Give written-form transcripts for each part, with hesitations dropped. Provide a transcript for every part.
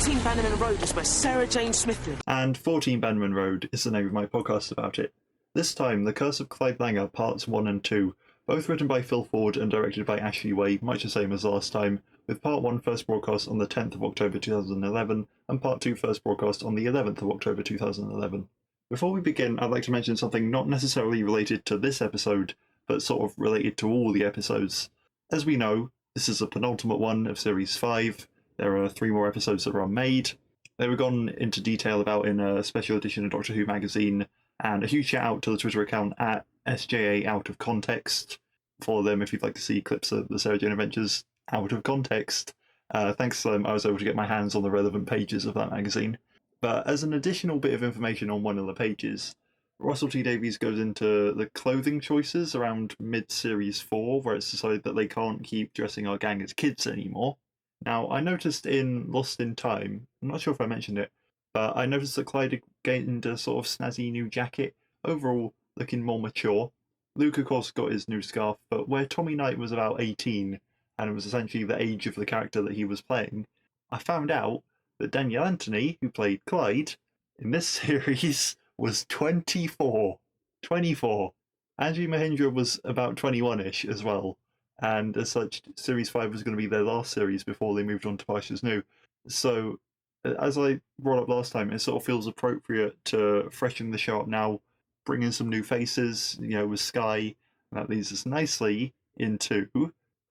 13 Bannerman Road is where Sarah Jane Smith lives. And 14 Bannerman Road is the name of my podcast about it. This time, The Curse of Clyde Langer, Parts 1 and 2, both written by Phil Ford and directed by Ashley Way, much the same as last time, with Part 1 first broadcast on the 10th of October 2011, and Part 2 first broadcast on the 11th of October 2011. Before we begin, I'd like to mention something not necessarily related to this episode, but sort of related to all the episodes. As we know, this is the penultimate one of Series 5. There are 3 more episodes that are unmade. They were gone into detail about in a special edition of Doctor Who magazine, and a huge shout out to the Twitter account at SJA Out of Context. Follow them if you'd like to see clips of the Sarah Jane Adventures out of context. Thanks to them, I was able to get my hands on the relevant pages of that magazine. But as an additional bit of information on one of the pages, Russell T Davies goes into the clothing choices around mid-Series 4, where it's decided that they can't keep dressing our gang as kids anymore. Now, I noticed in Lost in Time, I'm not sure if I mentioned it, but I noticed that Clyde gained a sort of snazzy new jacket, overall looking more mature. Luke, of course, got his new scarf, but where Tommy Knight was about 18, and it was essentially the age of the character that he was playing, I found out that Daniel Anthony, who played Clyde, in this series was 24. 24. Angie Mahindra was about 21-ish as well, and as such, Series 5 was going to be their last series before they moved on to Pastures New. So, as I brought up last time, it sort of feels appropriate to freshen the show up now, bring in some new faces, with Sky, and that leads us nicely into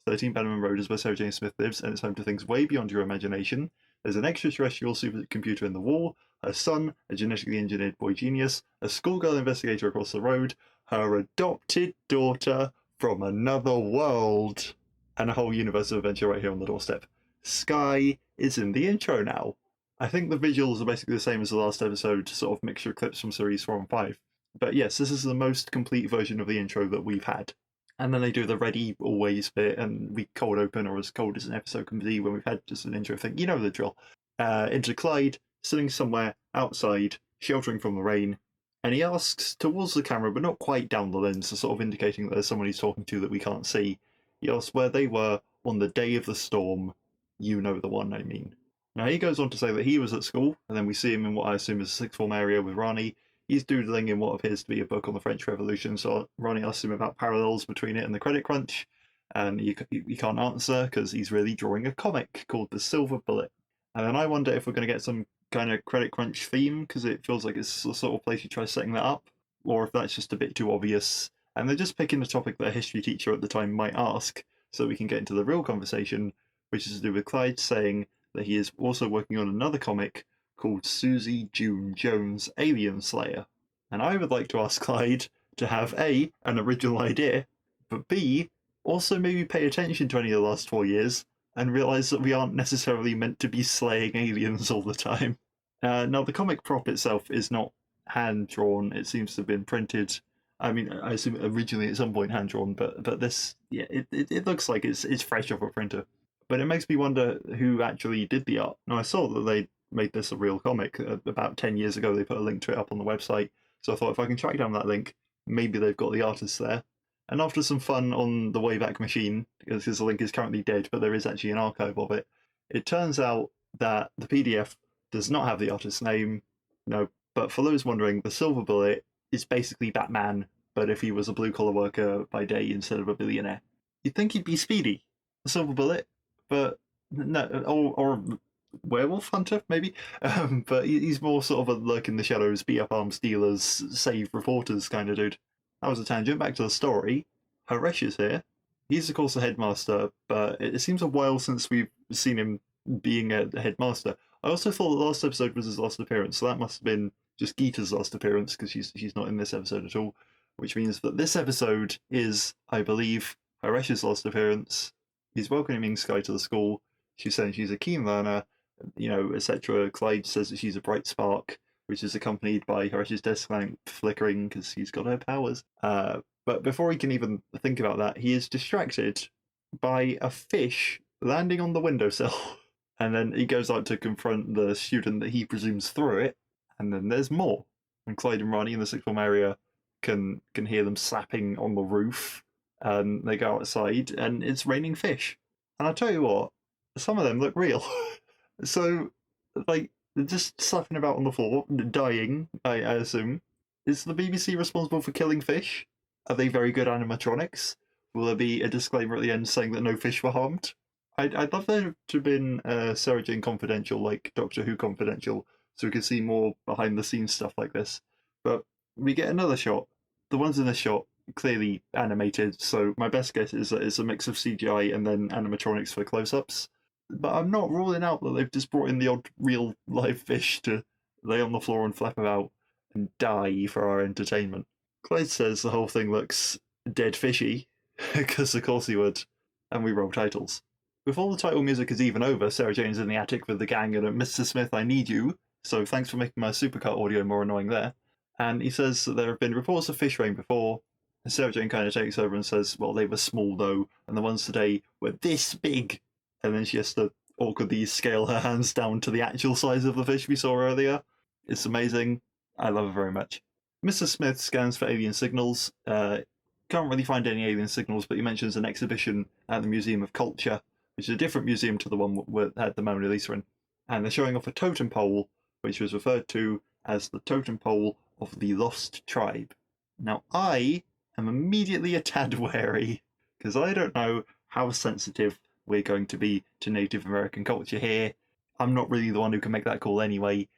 13 Bannerman Road is where Sarah Jane Smith lives, and it's home to things way beyond your imagination. There's an extraterrestrial supercomputer in the wall, her son, a genetically engineered boy genius, a schoolgirl investigator across the road, her adopted daughter from another world, and a whole universe of adventure right here on the doorstep. Sky is in the intro now. I think the visuals are basically the same as the last episode, sort of mixture of clips from Series 4 and 5. But yes, this is the most complete version of the intro that we've had. And then they do the ready always bit, and we cold open, or as cold as an episode can be when we've had just an intro thing. You know the drill. Into Clyde, sitting somewhere outside, sheltering from the rain, and he asks towards the camera, but not quite down the lens, so sort of indicating that there's someone he's talking to that we can't see. He asks where they were on the day of the storm. You know the one I mean. Now he goes on to say that he was at school, and then we see him in what I assume is a sixth form area with Rani. He's doodling in what appears to be a book on the French Revolution, so Ronnie asks him about parallels between it and the credit crunch, and he can't answer because he's really drawing a comic called The Silver Bullet. And then I wonder if we're going to get some kind of credit crunch theme, because it feels like it's the sort of place you try setting that up, or if that's just a bit too obvious. And they're just picking a topic that a history teacher at the time might ask, so we can get into the real conversation, which is to do with Clyde saying that he is also working on another comic called Susie June Jones Alien Slayer. And I would like to ask Clyde to have A, an original idea, but B, also maybe pay attention to any of the last 4 years and realise that we aren't necessarily meant to be slaying aliens all the time. Now, the comic prop itself is not hand-drawn, it seems to have been printed. I mean, I assume originally at some point hand-drawn, but this, yeah, it looks like it's fresh off a printer. But it makes me wonder who actually did the art. Now, I saw that they made this a real comic about 10 years ago. They put a link to it up on the website, so I thought if I can track down that link, maybe they've got the artists there. And after some fun on the Wayback Machine, because the link is currently dead, but there is actually an archive of it, it turns out that the PDF does not have the artist's name. No, but for those wondering, the Silver Bullet is basically Batman, but if he was a blue-collar worker by day instead of a billionaire. You'd think he'd be Speedy, the Silver Bullet, but no, or werewolf hunter, maybe? But he's more sort of a lurk in the shadows, beat up arms dealers, save reporters kind of dude. That was a tangent. Back to the story. Haresh is here. He's, of course, the headmaster, but it seems a while since we've seen him being a headmaster. I also thought the last episode was his last appearance, so that must have been just Geeta's last appearance, because she's not in this episode at all, which means that this episode is, I believe, Haresh's last appearance. He's welcoming Sky to the school. She's saying she's a keen learner, etc. Clyde says that she's a bright spark, which is accompanied by Haresh's desk lamp flickering because he's got her powers. But before he can even think about that, he is distracted by a fish landing on the windowsill. And then he goes out to confront the student that he presumes threw it, and then there's more. And Clyde and Ronnie in the sixth form area can hear them slapping on the roof, and they go outside, and it's raining fish. And I tell you what, some of them look real. So like, they're just slapping about on the floor, dying, I assume. Is the BBC responsible for killing fish? Are they very good animatronics? Will there be a disclaimer at the end saying that no fish were harmed? I'd love there to have been Sarah Jane Confidential, like Doctor Who Confidential, so we could see more behind the scenes stuff like this. But we get another shot. The ones in this shot clearly animated, so my best guess is that it's a mix of CGI and then animatronics for close-ups. But I'm not ruling out that they've just brought in the odd real live fish to lay on the floor and flap about and die for our entertainment. Clyde says the whole thing looks dead fishy, because of course he would, and we roll titles. Before the title music is even over, Sarah Jane's in the attic with the gang and Mr. Smith, I need you, so thanks for making my supercut audio more annoying there. And he says that there have been reports of fish rain before, and Sarah Jane kind of takes over and says, well, they were small though, and the ones today were this big. And then she has to awkwardly scale her hands down to the actual size of the fish we saw earlier. It's amazing. I love her very much. Mr. Smith scans for alien signals. Can't really find any alien signals, but he mentions an exhibition at the Museum of Culture, which is a different museum to the one that had the Mona Lisa in. And they're showing off a totem pole, which was referred to as the totem pole of the Lost Tribe. Now, I am immediately a tad wary, because I don't know how sensitive we're going to be to Native American culture here. I'm not really the one who can make that call anyway.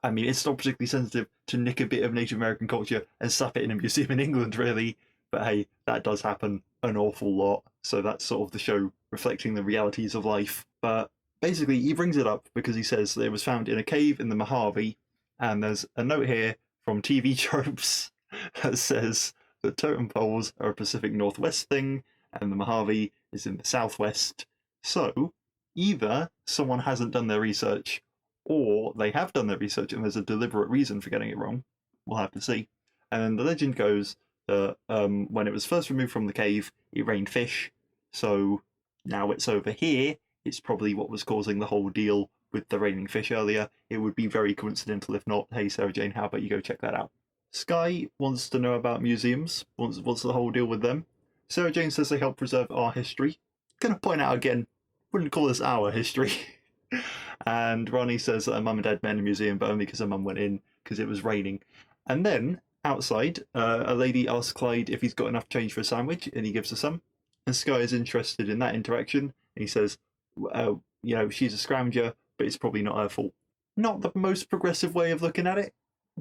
I mean, it's not particularly sensitive to nick a bit of Native American culture and slap it in a museum in England, really. But hey, that does happen an awful lot. So that's sort of the show reflecting the realities of life. But basically, he brings it up because he says that it was found in a cave in the Mojave. And there's a note here from TV Tropes that says that totem poles are a Pacific Northwest thing, and the Mojave is in the Southwest. So, either someone hasn't done their research, or they have done their research and there's a deliberate reason for getting it wrong. We'll have to see. And then the legend goes that when it was first removed from the cave, it rained fish. So now it's over here. It's probably what was causing the whole deal with the raining fish earlier. It would be very coincidental if not. Hey, Sarah Jane, how about you go check that out? Sky wants to know about museums. What's the whole deal with them? Sarah Jane says they help preserve our history. Gonna point out again, wouldn't call this our history. And Ronnie says that her mum and dad met in a museum, but only because her mum went in because it was raining. And then, outside, a lady asks Clyde if he's got enough change for a sandwich, and he gives her some. And Sky is interested in that interaction, and he says, she's a scrounger, but it's probably not her fault. Not the most progressive way of looking at it,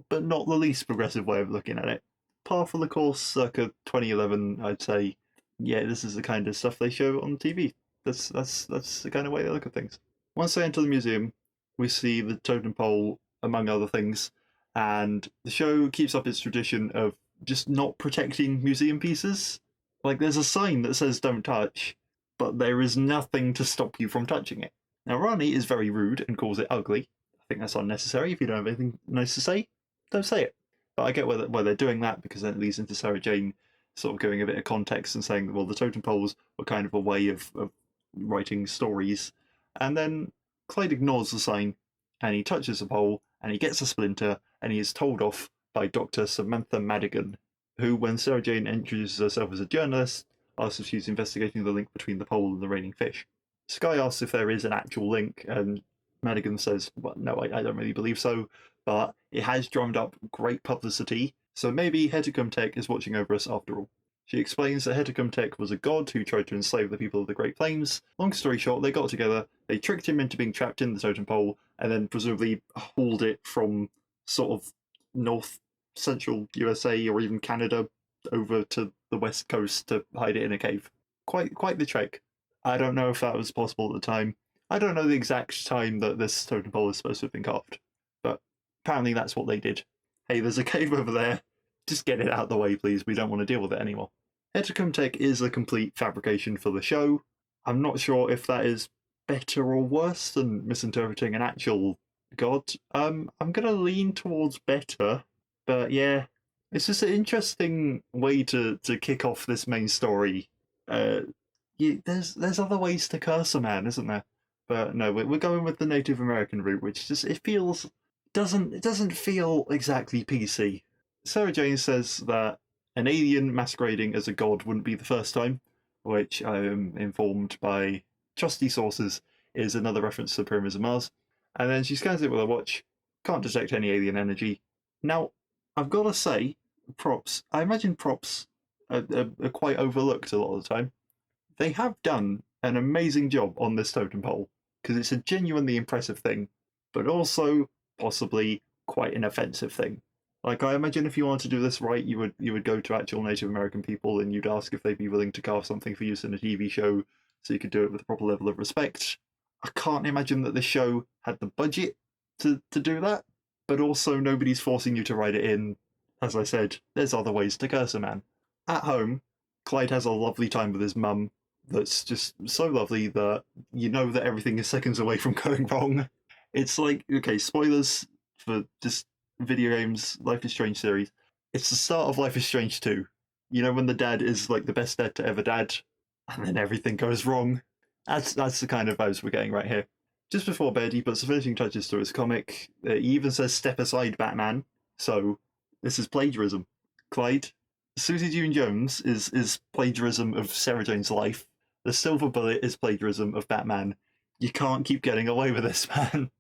but not the least progressive way of looking at it. Par for the course, circa 2011, I'd say, yeah, this is the kind of stuff they show on TV. That's the kind of way they look at things. Once they enter the museum, we see the totem pole, among other things, and the show keeps up its tradition of just not protecting museum pieces. Like, there's a sign that says don't touch, but there is nothing to stop you from touching it. Now, Ronnie is very rude and calls it ugly. I think that's unnecessary. If you don't have anything nice to say, don't say it. But I get why they're doing that, because then it leads into Sarah Jane sort of giving a bit of context and saying, well, the totem poles were kind of a way of writing stories. And then Clyde ignores the sign, and he touches the pole, and he gets a splinter, and he is told off by Dr. Samantha Madigan, who, when Sarah Jane introduces herself as a journalist, asks if she's investigating the link between the pole and the raining fish. Sky asks if there is an actual link, and Madigan says, well, no, I don't really believe so, but it has drummed up great publicity, so maybe Heticum Tech is watching over us after all. She explains that Heticum Tech was a god who tried to enslave the people of the Great Plains. Long story short, they got together, they tricked him into being trapped in the totem pole, and then presumably hauled it from sort of north central USA or even Canada over to the west coast to hide it in a cave. Quite the trek. I don't know if that was possible at the time. I don't know the exact time that this totem pole is supposed to have been carved, but apparently that's what they did. Hey, there's a cave over there. Just get it out of the way, please. We don't want to deal with it anymore. Heticum Tech is a complete fabrication for the show. I'm not sure if that is better or worse than misinterpreting an actual god. I'm going to lean towards better, but yeah, it's just an interesting way to kick off this main story. There's other ways to curse a man, isn't there? But no, we're going with the Native American route, which just doesn't feel exactly PC. Sarah Jane says that an alien masquerading as a god wouldn't be the first time, which I am informed by trusty sources is another reference to the Pyramids of Mars. And then she scans it with her watch, can't detect any alien energy. Now, I've got to say, props. I imagine props are quite overlooked a lot of the time. They have done an amazing job on this totem pole because it's a genuinely impressive thing, but also possibly quite an offensive thing. Like, I imagine if you wanted to do this right, you would go to actual Native American people and you'd ask if they'd be willing to carve something for use in a TV show, so you could do it with a proper level of respect. I can't imagine that this show had the budget to do that, but also nobody's forcing you to write it in. As I said, there's other ways to curse a man. At home, Clyde has a lovely time with his mum that's just so lovely that you know that everything is seconds away from going wrong. It's like, okay, spoilers for just video games, Life is Strange series. It's the start of Life is Strange 2. You know, when the dad is like the best dad to ever dad, and then everything goes wrong. That's the kind of vibes we're getting right here. Just before bed, he puts the finishing touches to his comic. He even says, "Step aside, Batman." So, this is plagiarism. Clyde, Susie June Jones is plagiarism of Sarah Jane's life. The Silver Bullet is plagiarism of Batman. You can't keep getting away with this, man.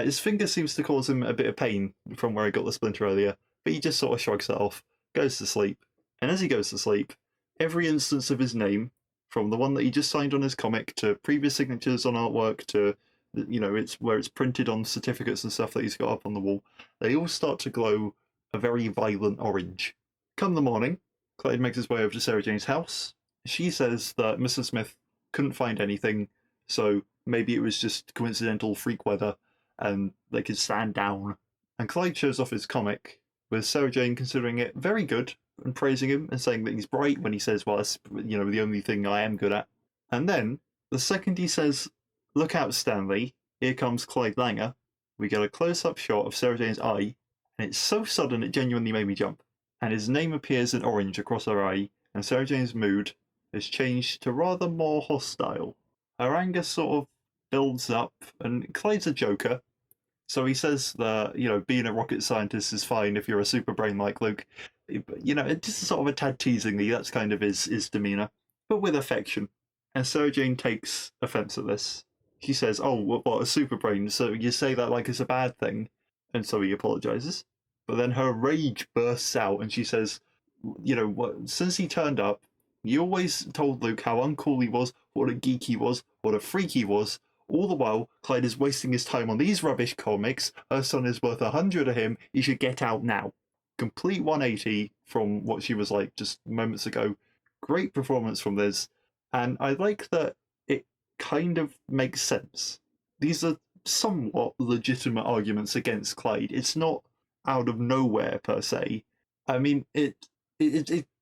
His finger seems to cause him a bit of pain from where he got the splinter earlier, but he just sort of shrugs it off, goes to sleep. And as he goes to sleep, every instance of his name, from the one that he just signed on his comic to previous signatures on artwork to, it's where it's printed on certificates and stuff that he's got up on the wall, they all start to glow a very violent orange. Come the morning, Clyde makes his way over to Sarah Jane's house. She says that Mr. Smith couldn't find anything, so maybe it was just coincidental freak weather and they could stand down. And Clyde shows off his comic, with Sarah Jane considering it very good and praising him and saying that he's bright when he says, well, that's, the only thing I am good at. And then, the second he says, "Look out, Stanley, here comes Clyde Langer," we get a close-up shot of Sarah Jane's eye, and it's so sudden it genuinely made me jump. And his name appears in orange across her eye, and Sarah Jane's mood has changed to rather more hostile. Her anger sort of builds up, and Clyde's a joker, so he says that, being a rocket scientist is fine if you're a super brain like Luke. It's just sort of a tad teasingly, that's kind of his demeanour, but with affection. And Sarah Jane takes offence at this. She says, "Oh, what, a super brain, so you say that like it's a bad thing?" And so he apologises. But then her rage bursts out and she says, since he turned up, you always told Luke how uncool he was, what a geek he was, what a freak he was. All the while, Clyde is wasting his time on these rubbish comics. Her son is worth 100 of him. He should get out now. Complete 180 from what she was like just moments ago. Great performance from Liz. And I like that it kind of makes sense. These are somewhat legitimate arguments against Clyde. It's not out of nowhere per se. I mean, it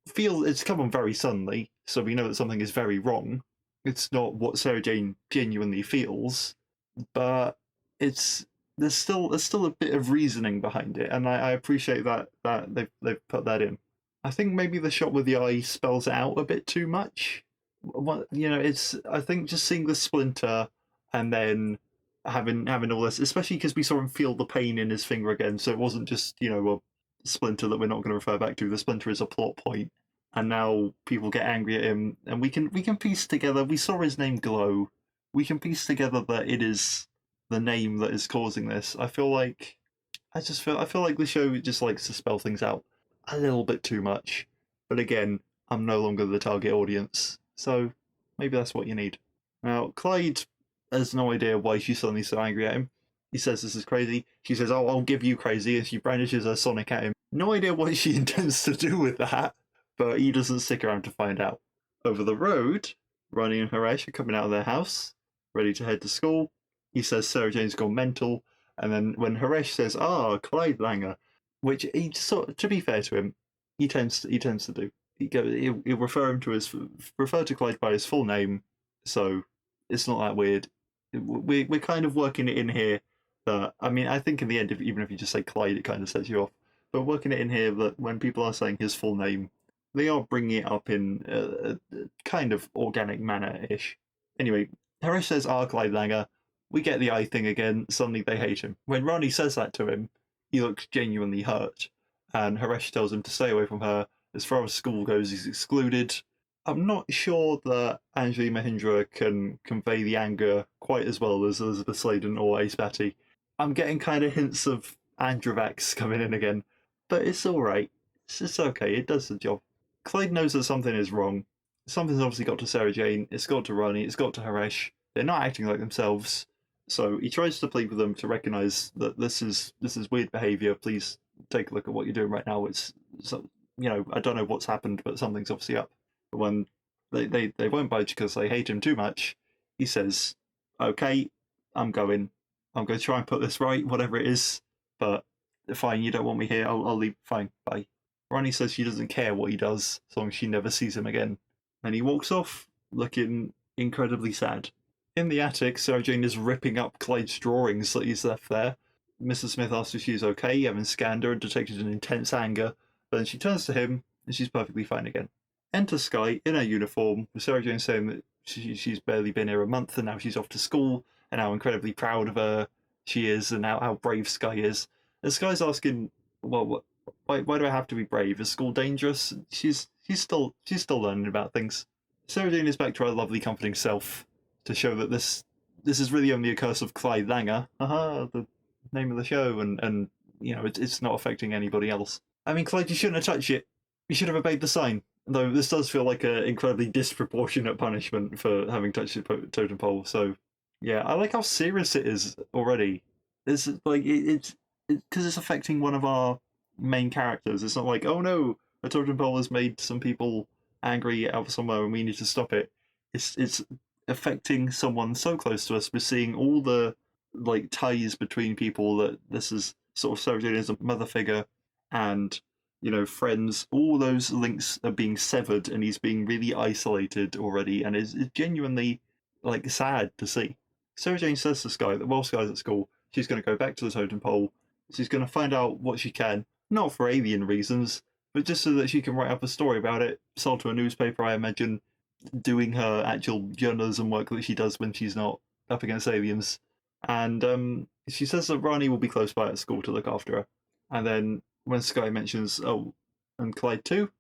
feels it's come on very suddenly, so we know that something is very wrong. It's not what Sarah Jane genuinely feels, but there's still a bit of reasoning behind it, and I appreciate that they've put that in. I think maybe the shot with the eye spells it out a bit too much. It's I think just seeing the splinter and then having all this, especially because we saw him feel the pain in his finger again, so it wasn't just a splinter that we're not going to refer back to. The splinter is a plot point, and now people get angry at him, and we can piece together. We saw his name glow. We can piece together that it is the name that is causing this. I feel like the show just likes to spell things out a little bit too much. But again, I'm no longer the target audience, so maybe that's what you need. Now, Clyde has no idea why she's suddenly so angry at him. He says this is crazy. She says, "Oh, I'll give you crazy," and she brandishes her Sonic at him. No idea what she intends to do with that, but he doesn't stick around to find out. Over the road, Ronnie and Haresh are coming out of their house, ready to head to school. He says Sarah Jane's gone mental, and then when Haresh says, Clyde Langer, which he to be fair to him, he tends to do. He'll refer to Clyde by his full name, so it's not that weird. We're kind of working it in here that, I mean, I think in the end, even if you just say Clyde, it kind of sets you off. But working it in here that when people are saying his full name, they are bringing it up in a kind of organic manner-ish. Anyway, Haresh says, Clyde Langer. We get the eye thing again. Suddenly they hate him. When Ronnie says that to him, he looks genuinely hurt. And Haresh tells him to stay away from her. As far as school goes, he's excluded. I'm not sure that Anjali Mahindra can convey the anger quite as well as Elizabeth Sladen or Ace Batty. I'm getting kind of hints of Androvax coming in again, but it's alright. It's okay, it does the job. Clyde knows that something is wrong. Something's obviously got to Sarah Jane, it's got to Ronnie, it's got to Haresh. They're not acting like themselves. So he tries to plead with them to recognise that this is weird behaviour. Please take a look at what you're doing right now. It's I don't know what's happened, but something's obviously up. But when they won't budge because they hate him too much, he says, "Okay, I'm going. I'm going to try and put this right, whatever it is. But fine, you don't want me here. I'll leave. Fine, bye." Ronnie says she doesn't care what he does, as long as she never sees him again. And he walks off, looking incredibly sad. In the attic, Sarah Jane is ripping up Clyde's drawings that he's left there. Mrs. Smith asks if she's okay, having scanned her and detected an intense anger, but then she turns to him, and she's perfectly fine again. Enter Sky in her uniform, with Sarah Jane saying that she's barely been here a month, and now she's off to school, and how incredibly proud of her she is, and how brave Sky is. And Sky's asking, well, why do I have to be brave? Is school dangerous? She's still learning about things. Sarah Jane is back to her lovely, comforting self to show that this is really only a curse of Clyde Langer. The name of the show, and it's not affecting anybody else. I mean, Clyde, you shouldn't have touched it. You should have obeyed the sign. Though this does feel like an incredibly disproportionate punishment for having touched the totem pole. So, yeah, I like how serious it is already. It's like it's because it's affecting one of our main characters. It's not like, oh no, a totem pole has made some people angry out of somewhere and we need to stop it. It's affecting someone so close to us. We're seeing all the ties between people, that this is sort of Sarah Jane as a mother figure, and friends. All those links are being severed, and he's being really isolated already, and is genuinely sad to see. Sarah Jane says to Sky that while Sky's at school, she's going to go back to the totem pole. She's going to find out what she can, not for alien reasons, but just so that she can write up a story about it, sold to a newspaper, I imagine, doing her actual journalism work that she does when she's not up against aliens. And she says that Ronnie will be close by at school to look after her. And then when Sky mentions, oh, and Clyde too,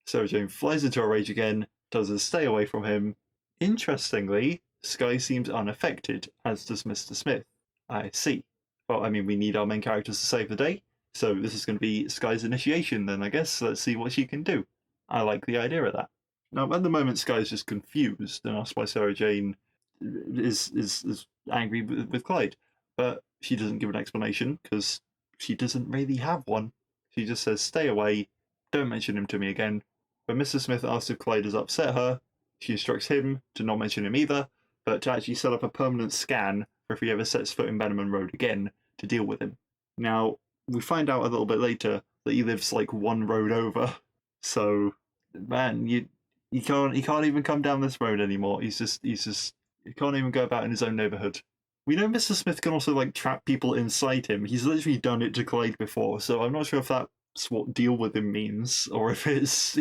Sarah Jane flies into a rage again, tells her to stay away from him. Interestingly, Sky seems unaffected, as does Mr. Smith. I see. Well, I mean, we need our main characters to save the day, so this is going to be Sky's initiation then, I guess. Let's see what she can do. I like the idea of that. Now, at the moment, Sky's just confused and asked why Sarah Jane is angry with Clyde. But she doesn't give an explanation, because she doesn't really have one. She just says, stay away, don't mention him to me again. When Mr. Smith asks if Clyde has upset her, she instructs him to not mention him either, but to actually set up a permanent scan for if he ever sets foot in Bannerman Road again to deal with him. Now, we find out a little bit later that he lives one road over. So, man, he can't even come down this road anymore. He can't even go about in his own neighborhood. We know Mr. Smith can also trap people inside him. He's literally done it to Clyde before, so I'm not sure if that's what deal with him means, or if it's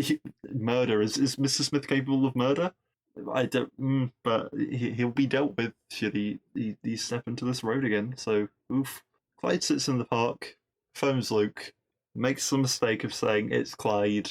murder. Is Mr. Smith capable of murder? I don't, but he'll be dealt with should he step into this road again. So, oof. Clyde sits in the park, phones Luke, makes the mistake of saying it's Clyde.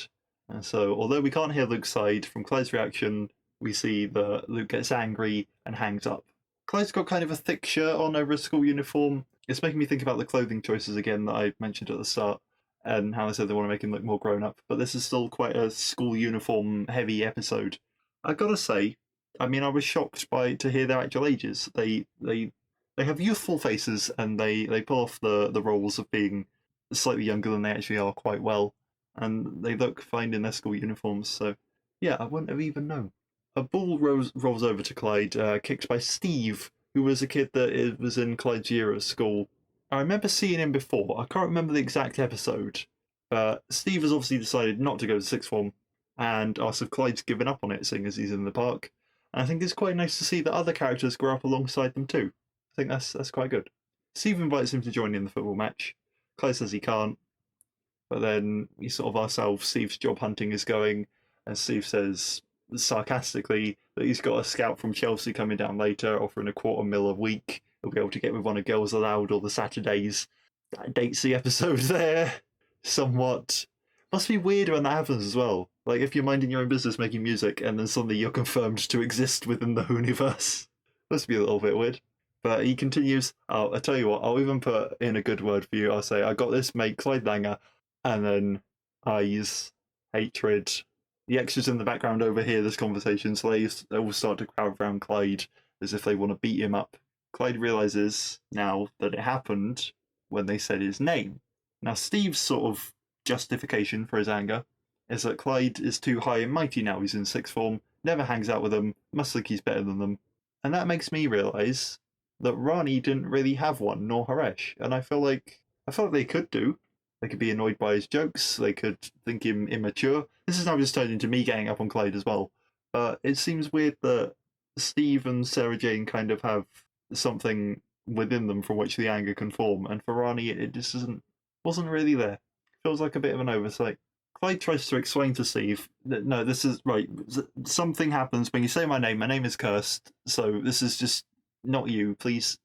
And so, although we can't hear Luke's side, from Clyde's reaction, we see that Luke gets angry and hangs up. Clyde's got kind of a thick shirt on over his school uniform. It's making me think about the clothing choices again that I mentioned at the start, and how they said they want to make him look more grown up. But this is still quite a school uniform heavy episode. I gotta say, I mean, I was shocked to hear their actual ages. They have youthful faces, and they pull off the roles of being slightly younger than they actually are quite well, and they look fine in their school uniforms. So yeah, I wouldn't have even known. A ball rolls over to Clyde, kicked by Steve, who was a kid that was in Clyde's year at school. I remember seeing him before. I can't remember the exact episode, but Steve has obviously decided not to go to sixth form, and asks if Clyde's given up on it, seeing as he's in the park. And I think it's quite nice to see that other characters grow up alongside them too. I think that's quite good. Steve invites him to join in the football match. Clyde says he can't, but then we sort of asks how Steve's job hunting is going, and Steve says sarcastically that he's got a scout from Chelsea coming down later, offering $250,000 a week. He'll be able to get with one of Girls Aloud all the Saturdays. That dates the episode there somewhat. Must be weird when that happens as well. If you're minding your own business making music and then suddenly you're confirmed to exist within the universe. Must be a little bit weird. But he continues, oh, I tell you what, I'll even put in a good word for you. I'll say, I got this mate, Clyde Langer, and then eyes, hatred. The extras in the background overhear this conversation, so they all start to crowd around Clyde as if they want to beat him up. Clyde realizes now that it happened when they said his name. Now, Steve's sort of justification for his anger is that Clyde is too high and mighty now. He's in sixth form, never hangs out with them, must think he's better than them. And that makes me realise that Rani didn't really have one, nor Haresh. And I feel like they could do. They could be annoyed by his jokes. They could think him immature. This is now just turned into me getting up on Clyde as well. But it seems weird that Steve and Sarah Jane kind of have something within them from which the anger can form, and for Rani, it just wasn't really there. Feels like a bit of an oversight. Clyde tries to explain to Steve that no, this is right. Something happens when you say my name. My name is cursed, so this is just not you. Please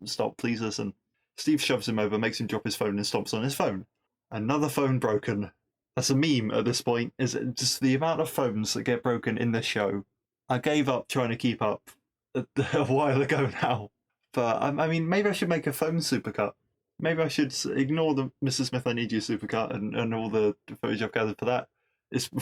stop. Please listen. Steve shoves him over, makes him drop his phone, and stomps on his phone. Another phone broken. That's a meme at this point. Is it just the amount of phones that get broken in this show? I gave up trying to keep up a while ago now. But I mean, maybe I should make a phone supercut. Maybe I should ignore the Mr. Smith I Need You supercut and all the footage I've gathered for that.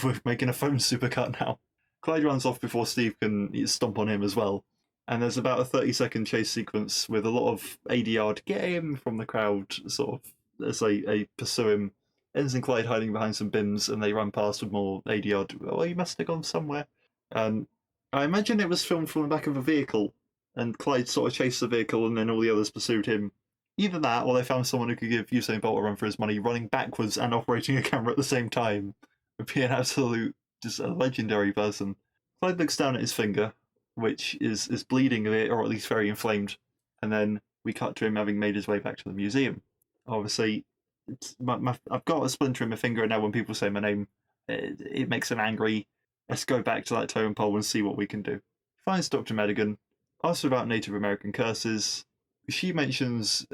We're making a phone supercut now. Clyde runs off before Steve can stomp on him as well. And there's about a 30-second chase sequence with a lot of ADR to get him from the crowd, sort of, as they pursue him. Ends in Clyde hiding behind some bins, and they run past with more ADR. Oh, he must have gone somewhere. And I imagine it was filmed from the back of a vehicle, and Clyde sort of chased the vehicle, and then all the others pursued him. Either that, or they found someone who could give Usain Bolt a run for his money, running backwards and operating a camera at the same time. Would be an absolute, just a legendary person. Clyde looks down at his finger, which is bleeding a bit, or at least very inflamed, and then we cut to him having made his way back to the museum. Obviously, I've got a splinter in my finger, and now when people say my name, it makes them angry. Let's go back to that totem pole and see what we can do. Finds Dr. Madigan, asks about Native American curses. She mentions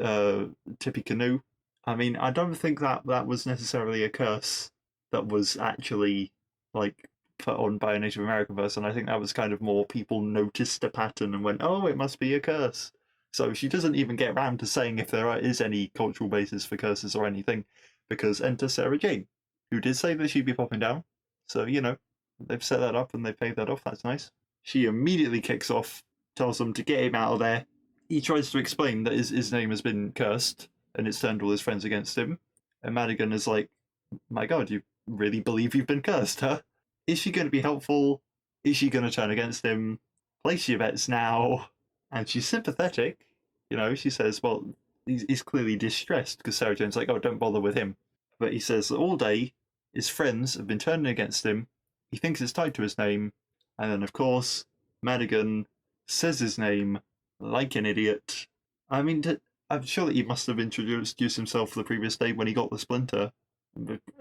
Tippy Canoe. I mean, I don't think that was necessarily a curse that was actually like put on by a Native American person. I think that was kind of more people noticed a pattern and went, "Oh, it must be a curse." So she doesn't even get round to saying if there is any cultural basis for curses or anything, because enter Sarah Jane, who did say that she'd be popping down. So they've set that up and they paid that off. That's nice. She immediately kicks off, tells them to get him out of there. He tries to explain that his name has been cursed and it's turned all his friends against him. And Madigan is like, my God, you really believe you've been cursed, huh? Is she going to be helpful? Is she going to turn against him? Place your bets now. And she's sympathetic. She says, well, he's clearly distressed because Sarah Jane's like, oh, don't bother with him. But he says that all day his friends have been turning against him. He thinks it's tied to his name. And then, of course, Madigan says his name like an idiot. I mean, I'm sure that he must have introduced himself the previous day when he got the splinter.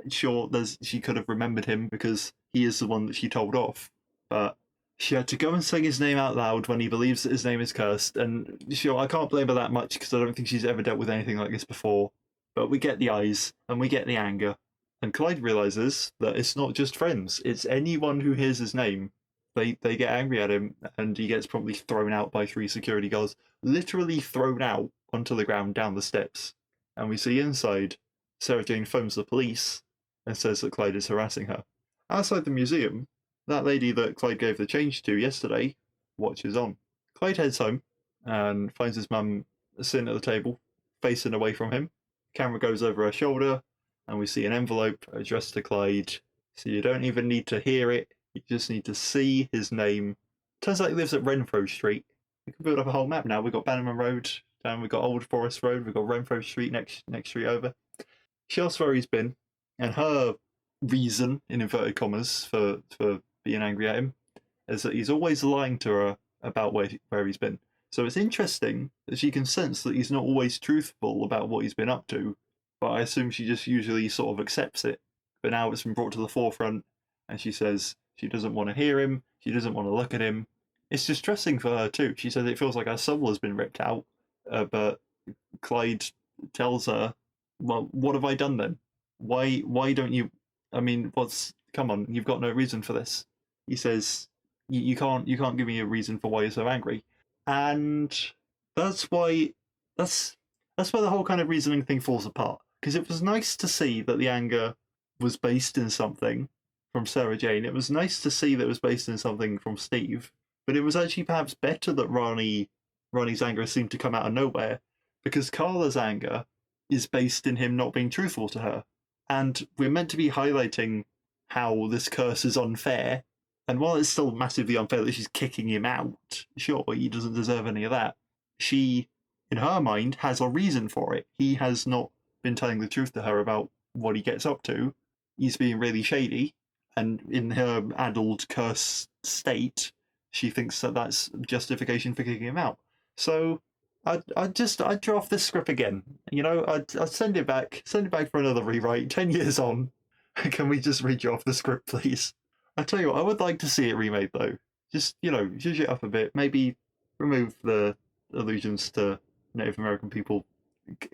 Sure, she could have remembered him because he is the one that she told off. But she had to go and sing his name out loud when he believes that his name is cursed. And sure, I can't blame her that much because I don't think she's ever dealt with anything like this before. But we get the eyes and we get the anger. And Clyde realizes that it's not just friends, it's anyone who hears his name. They get angry at him, and he gets promptly thrown out by 3 security guards, literally thrown out onto the ground down the steps. And we see inside, Sarah Jane phones the police and says that Clyde is harassing her. Outside the museum, that lady that Clyde gave the change to yesterday watches on. Clyde heads home and finds his mum sitting at the table, facing away from him. Camera goes over her shoulder, and we see an envelope addressed to Clyde. So you don't even need to hear it. You just need to see his name. Turns out he lives at Renfrew Street. We can build up a whole map now. We've got Bannerman Road, down we've got Old Forest Road, we've got Renfrew Street next street over. She asks where he's been, and her reason, in inverted commas, for being angry at him is that he's always lying to her about where he's been. So it's interesting that she can sense that he's not always truthful about what he's been up to, but I assume she just usually sort of accepts it. But now it's been brought to the forefront, and she says she doesn't want to hear him, she doesn't want to look at him. It's distressing for her too. She says it feels like her soul has been ripped out, but Clyde tells her, well, what have I done then? Why don't you... I mean, come on, you've got no reason for this. He says, you can't give me a reason for why you're so angry. And That's why that's that's why the whole kind of reasoning thing falls apart. Because it was nice to see that the anger was based in something from Sarah Jane. It was nice to see that it was based in something from Steve. But it was actually perhaps better that Ronnie's anger seemed to come out of nowhere, because Carla's anger is based in him not being truthful to her. And we're meant to be highlighting how this curse is unfair. And while it's still massively unfair that she's kicking him out, sure, he doesn't deserve any of that. She, in her mind, has a reason for it. He has not been telling the truth to her about what he gets up to. He's being really shady. And in her addled curse state, she thinks that that's justification for kicking him out. So I'd draft this script again. I'd send it back for another rewrite. 10 years on, can we just redraft the script, please? I tell you what, I would like to see it remade though. Just zhuzh it up a bit. Maybe remove the allusions to Native American people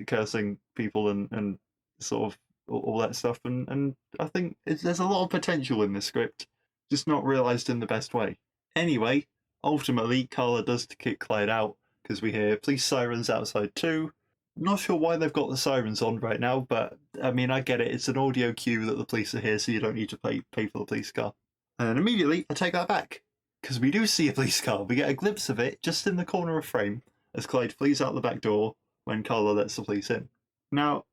cursing people and sort of all that stuff. And I think there's a lot of potential in this script, just not realised in the best way. Anyway, ultimately, Carla does kick Clyde out because we hear police sirens outside too. Not sure why they've got the sirens on right now, but I mean, I get it. It's an audio cue that the police are here, so you don't need to pay for the police car. And then immediately, I take that back, because we do see a police car. We get a glimpse of it just in the corner of frame as Clyde flees out the back door when Carla lets the police in. Now,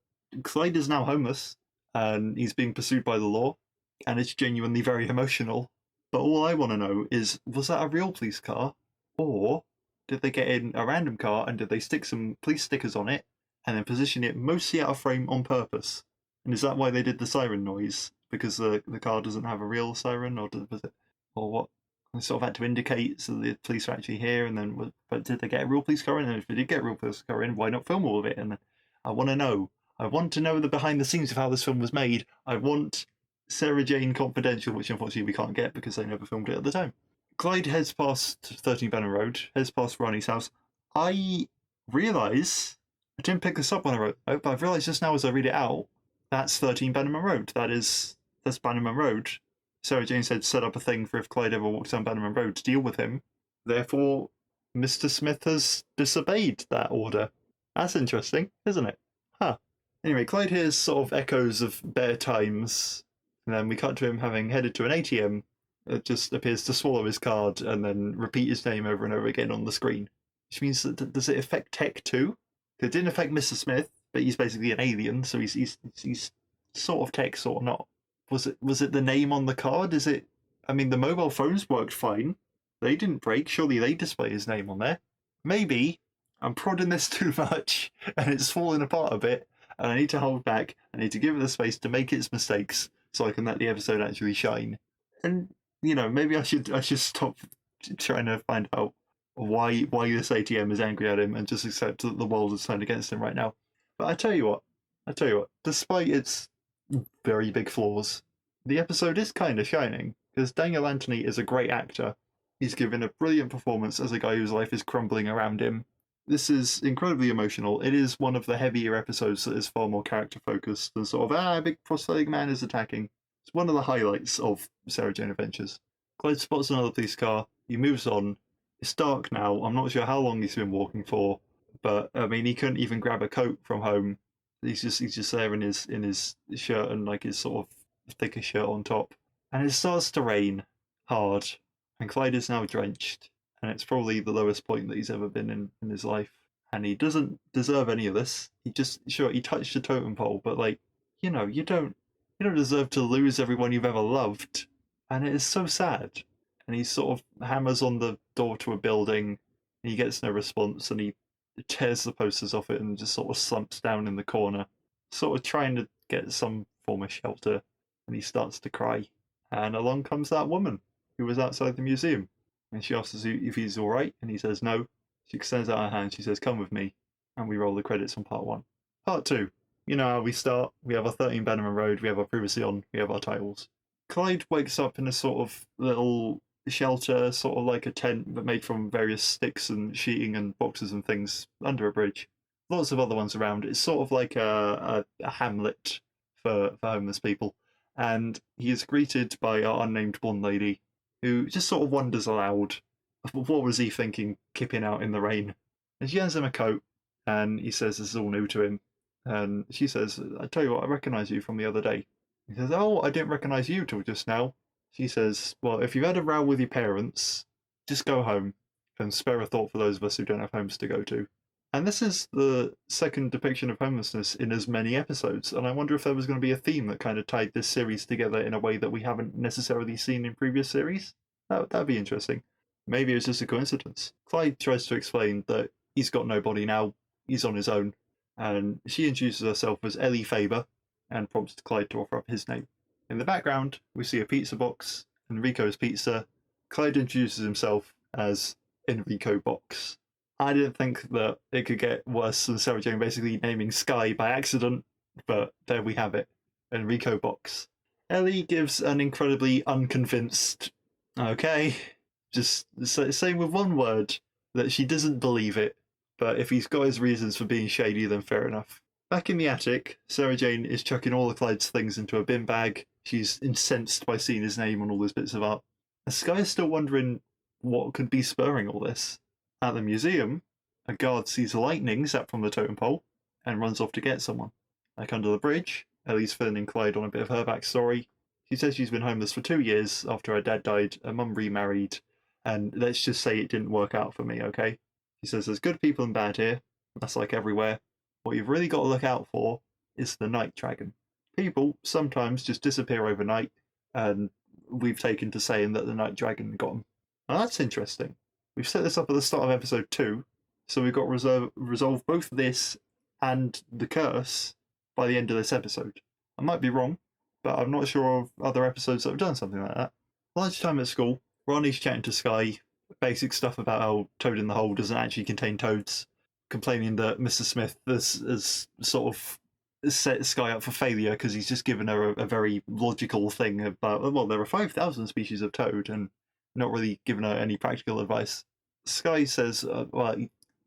Clyde is now homeless, and he's being pursued by the law, and it's genuinely very emotional. But all I want to know is, was that a real police car? Or did they get in a random car and did they stick some police stickers on it and then position it mostly out of frame on purpose? And is that why they did the siren noise? Because the car doesn't have a real siren, or or what? They sort of had to indicate so the police are actually here, and then but did they get a real police car in? And if they did get a real police car in, why not film all of it? And I want to know. I want to know the behind the scenes of how this film was made. I want Sarah Jane Confidential, which unfortunately we can't get because they never filmed it at the time. Clyde heads past 13 Bannerman Road, heads past Ronnie's house. I realise, I didn't pick this up when I wrote it, but I've realised just now as I read it out, that's 13 Bannerman Road. That's Bannerman Road. Sarah Jane said set up a thing for if Clyde ever walks down Bannerman Road to deal with him. Therefore, Mr. Smith has disobeyed that order. That's interesting, isn't it? Huh. Anyway, Clyde hears sort of echoes of bear times, and then we cut to him having headed to an ATM that just appears to swallow his card and then repeat his name over and over again on the screen. Which means that does it affect Tech too? It didn't affect Mr. Smith, but he's basically an alien, so he's sort of Tech, sort of not. Was it the name on the card? Is it? I mean, the mobile phones worked fine. They didn't break. Surely they display his name on there. Maybe I'm prodding this too much and it's falling apart a bit, and I need to hold back. I need to give it the space to make its mistakes so I can let the episode actually shine. And maybe I should stop trying to find out why this ATM is angry at him and just accept that the world is turned against him right now. But I tell you what, despite its very big flaws, the episode is kind of shining, because Daniel Anthony is a great actor. He's given a brilliant performance as a guy whose life is crumbling around him. This is incredibly emotional. It is one of the heavier episodes that is far more character focused than sort of, a big prosthetic man is attacking. It's one of the highlights of Sarah Jane Adventures. Clyde spots another police car. He moves on. It's dark now. I'm not sure how long he's been walking for, but I mean, he couldn't even grab a coat from home. He's just there in his shirt and like his sort of thicker shirt on top. And it starts to rain hard, and Clyde is now drenched, and it's probably the lowest point that he's ever been in his life. And he doesn't deserve any of this. He touched a totem pole, but you don't deserve to lose everyone you've ever loved. And it is so sad. And he sort of hammers on the door to a building, and he gets no response, and he tears the posters off it and just sort of slumps down in the corner, sort of trying to get some form of shelter, and he starts to cry. And along comes that woman who was outside the museum, and she asks if he's alright, and he says no. She extends out her hand, she says, "Come with me," and we roll the credits on part 1. Part 2. You know how we start. We have our 13 Bannerman Road, we have our previously on, we have our titles. Clyde wakes up in a sort of little shelter, sort of like a tent, but made from various sticks and sheeting and boxes and things under a bridge. Lots of other ones around. It's sort of like a hamlet for homeless people. And he is greeted by our unnamed blonde lady, who just sort of wonders aloud, what was he thinking, kipping out in the rain? And she hands him a coat, and he says this is all new to him. And she says, I tell you what, I recognise you from the other day. He says, oh, I didn't recognise you till just now. She says, well, if you've had a row with your parents, just go home and spare a thought for those of us who don't have homes to go to. And this is the second depiction of homelessness in as many episodes, and I wonder if there was going to be a theme that kind of tied this series together in a way that we haven't necessarily seen in previous series. That'd be interesting. Maybe it's just a coincidence. Clyde tries to explain that he's got nobody now, he's on his own, and she introduces herself as Ellie Faber and prompts Clyde to offer up his name. In the background, we see a pizza box, Enrico's Pizza. Clyde introduces himself as Enrico Box. I didn't think that it could get worse than Sarah Jane basically naming Sky by accident, but there we have it. Enrico Box. Ellie gives an incredibly unconvinced, okay, just saying with one word that she doesn't believe it, but if he's got his reasons for being shady, then fair enough. Back in the attic, Sarah Jane is chucking all of Clyde's things into a bin bag. She's incensed by seeing his name on all those bits of art. And Sky is still wondering what could be spurring all this. At the museum, a guard sees lightning zap from the totem pole and runs off to get someone. Like under the bridge, Ellie's filling in Clyde on a bit of her backstory. She says she's been homeless for 2 years after her dad died, her mum remarried, and let's just say it didn't work out for me, okay? She says there's good people and bad here. That's like everywhere. What you've really got to look out for is the night dragon. People sometimes just disappear overnight, and we've taken to saying that the night dragon got them. Now that's interesting. We've set this up at the start of episode 2, so we've got to resolve both this and the curse by the end of this episode. I might be wrong, but I'm not sure of other episodes that have done something like that. Lunchtime at school, Ronnie's chatting to Sky, basic stuff about how Toad in the Hole doesn't actually contain toads, complaining that Mr. Smith has sort of set Sky up for failure because he's just given her a very logical thing about, well, there are 5,000 species of toad, and not really given her any practical advice. Sky says, well,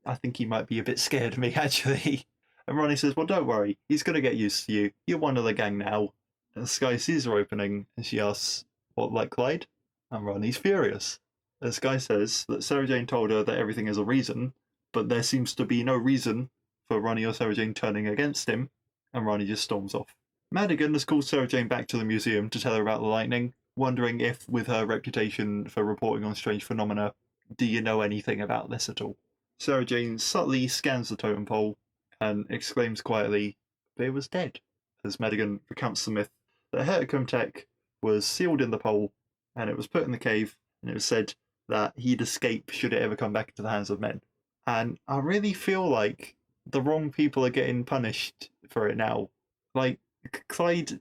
I think he might be a bit scared of me, actually. And Ronnie says, well, don't worry, he's going to get used to you. You're one of the gang now. And Sky sees her opening, and she asks, what, like Clyde? And Ronnie's furious. And Sky says that Sarah Jane told her that everything is a reason, but there seems to be no reason for Ronnie or Sarah Jane turning against him, and Ronnie just storms off. Madigan has called Sarah Jane back to the museum to tell her about the lightning, wondering if, with her reputation for reporting on strange phenomena, do you know anything about this at all? Sarah Jane subtly scans the totem pole and exclaims quietly, "It was dead," as Madigan recounts the myth that Hertcombe Tech was sealed in the pole and it was put in the cave, and it was said that he'd escape should it ever come back into the hands of men. And I really feel like the wrong people are getting punished for it now. Like, Clyde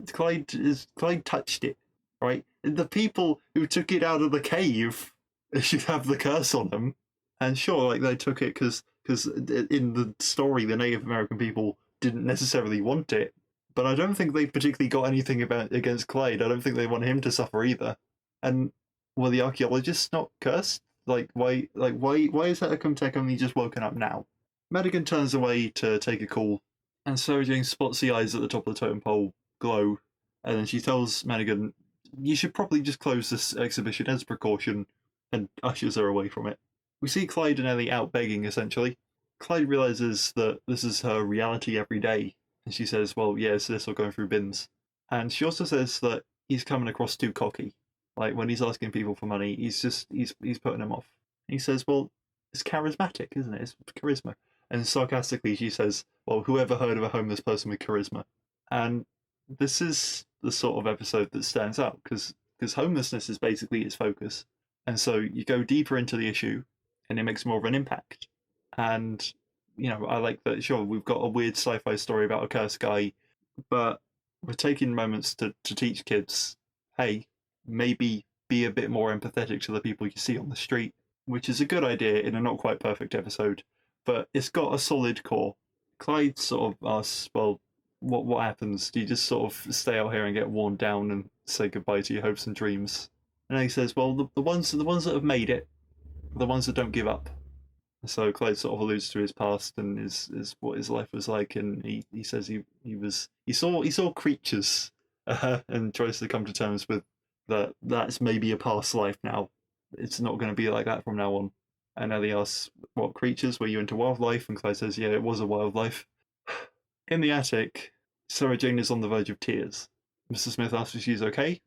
touched it, right? The people who took it out of the cave should have the curse on them. And sure, like, they took it because in the story, the Native American people didn't necessarily want it. But I don't think they particularly got anything against Clyde. I don't think they want him to suffer either. And were the archaeologists not cursed? Why is Hertcombe Tech only just woken up now? Madigan turns away to take a call, and Sarah Jane spots the eyes at the top of the totem pole glow, and then she tells Madigan, you should probably just close this exhibition as a precaution, and ushers her away from it. We see Clyde and Ellie out begging, essentially. Clyde realises that this is her reality every day, and she says, well, yes, this or going through bins. And she also says that he's coming across too cocky. Like, when he's asking people for money, he's putting them off. He says, well, it's charismatic, isn't it? It's charisma. And sarcastically, she says, well, whoever heard of a homeless person with charisma? And this is the sort of episode that stands out, because homelessness is basically its focus. And so you go deeper into the issue, and it makes more of an impact. And, you know, I like that, sure, we've got a weird sci-fi story about a cursed guy, but we're taking moments to teach kids, hey, maybe be a bit more empathetic to the people you see on the street, which is a good idea in a not quite perfect episode, but it's got a solid core. Clyde sort of asks, well, what happens? Do you just sort of stay out here and get worn down and say goodbye to your hopes and dreams? And he says, well, the ones that have made it, the ones that don't give up. So Clyde sort of alludes to his past and is what his life was like, and he says he saw creatures, and tries to come to terms with that's maybe a past life now. It's not going to be like that from now on. And Ellie asks, what creatures? Were you into wildlife? And Clyde says, yeah, it was a wildlife. In the attic, Sarah Jane is on the verge of tears. Mr. Smith asks if she's okay,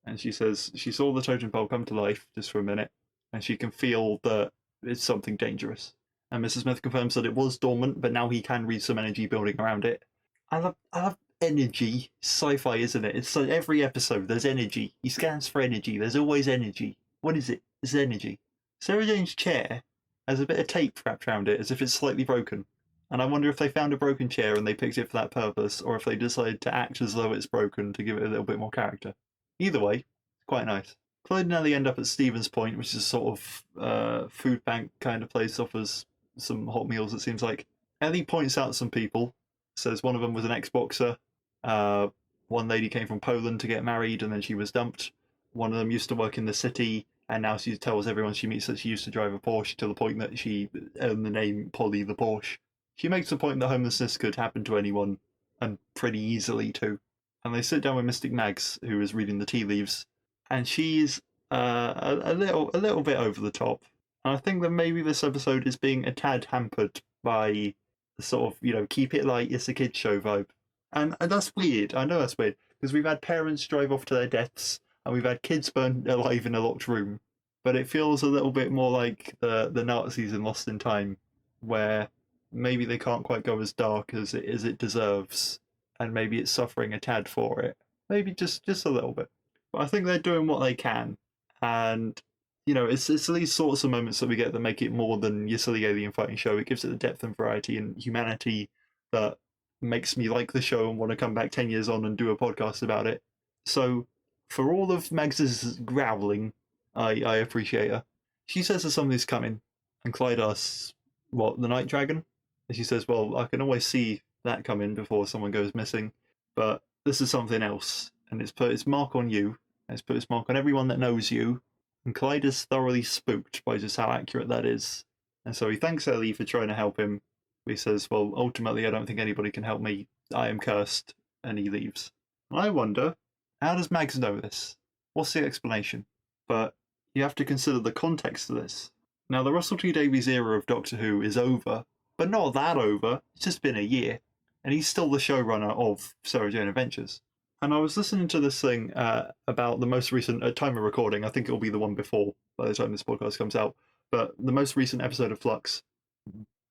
and she says she saw the totem pole come to life just for a minute, and she can feel that it's something dangerous. And Mr. Smith confirms that it was dormant, but now he can read some energy building around it. I love energy. Sci-fi, isn't it? It's like every episode there's energy. He scans for energy. There's always energy. What is it? It's energy. Sarah Jane's chair has a bit of tape wrapped around it as if it's slightly broken. And I wonder if they found a broken chair and they picked it for that purpose, or if they decided to act as though it's broken to give it a little bit more character. Either way, quite nice. Clyde and Ellie end up at Stevens Point, which is a sort of food bank kind of place, offers some hot meals, it seems like. Ellie points out some people, says one of them was an ex-boxer. One lady came from Poland to get married and then she was dumped. One of them used to work in the city, and now she tells everyone she meets that she used to drive a Porsche, to the point that she earned the name Polly the Porsche. She makes the point that homelessness could happen to anyone, and pretty easily too. And they sit down with Mystic Mags, who is reading the tea leaves, and she's a little bit over the top. And I think that maybe this episode is being a tad hampered by the sort of, keep it light, it's a kids show vibe. And that's weird. I know that's weird, because we've had parents drive off to their deaths, and we've had kids burned alive in a locked room. But it feels a little bit more like the Nazis in Lost in Time, where maybe they can't quite go as dark as it deserves, and maybe it's suffering a tad for it. Maybe just a little bit. But I think they're doing what they can, and it's these sorts of moments that we get that make it more than your silly alien fighting show. It gives it the depth and variety and humanity that makes me like the show and want to come back 10 years on and do a podcast about it. So, for all of Mags's growling, I appreciate her. She says that something's coming, and Clyde asks, what, the Night Dragon? And she says, well, I can always see that coming before someone goes missing, but this is something else, and it's put its mark on you, and it's put its mark on everyone that knows you, and Clyde is thoroughly spooked by just how accurate that is. And so he thanks Ellie for trying to help him. He says, well, ultimately, I don't think anybody can help me. I am cursed. And he leaves. And I wonder, how does Mags know this? What's the explanation? But you have to consider the context of this. Now, the Russell T Davies era of Doctor Who is over, but not that over. It's just been a year. And he's still the showrunner of Sarah Jane Adventures. And I was listening to this thing about the most recent, at time of recording, I think it'll be the one before, by the time this podcast comes out, but the most recent episode of Flux.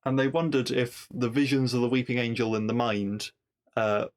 And they wondered if the visions of the Weeping Angel in the mind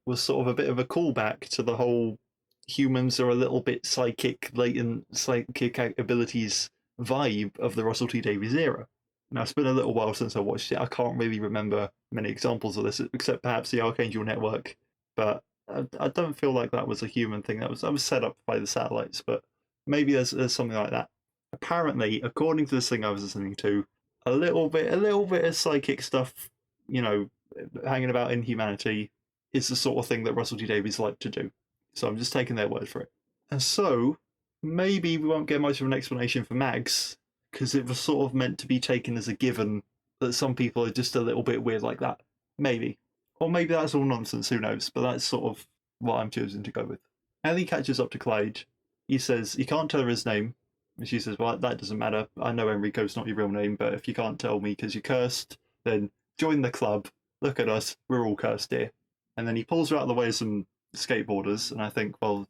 was sort of a bit of a callback to the whole humans are a little bit psychic, latent psychic abilities vibe of the Russell T Davies era. Now, it's been a little while since I watched it. I can't really remember many examples of this, except perhaps the Archangel Network. But I don't feel like that was a human thing. That was set up by the satellites, but maybe there's something like that. Apparently, according to this thing I was listening to, a little bit of psychic stuff, hanging about in humanity is the sort of thing that Russell T Davies liked to do. So I'm just taking their word for it. And so maybe we won't get much of an explanation for Mags, because it was sort of meant to be taken as a given that some people are just a little bit weird like that. Maybe. Or maybe that's all nonsense, who knows? But that's sort of what I'm choosing to go with. Ellie catches up to Clyde. He says he can't tell her his name. And she says, well, that doesn't matter. I know Enrico's not your real name, but if you can't tell me because you're cursed, then join the club. Look at us. We're all cursed here. And then he pulls her out of the way of some skateboarders. And I think, well,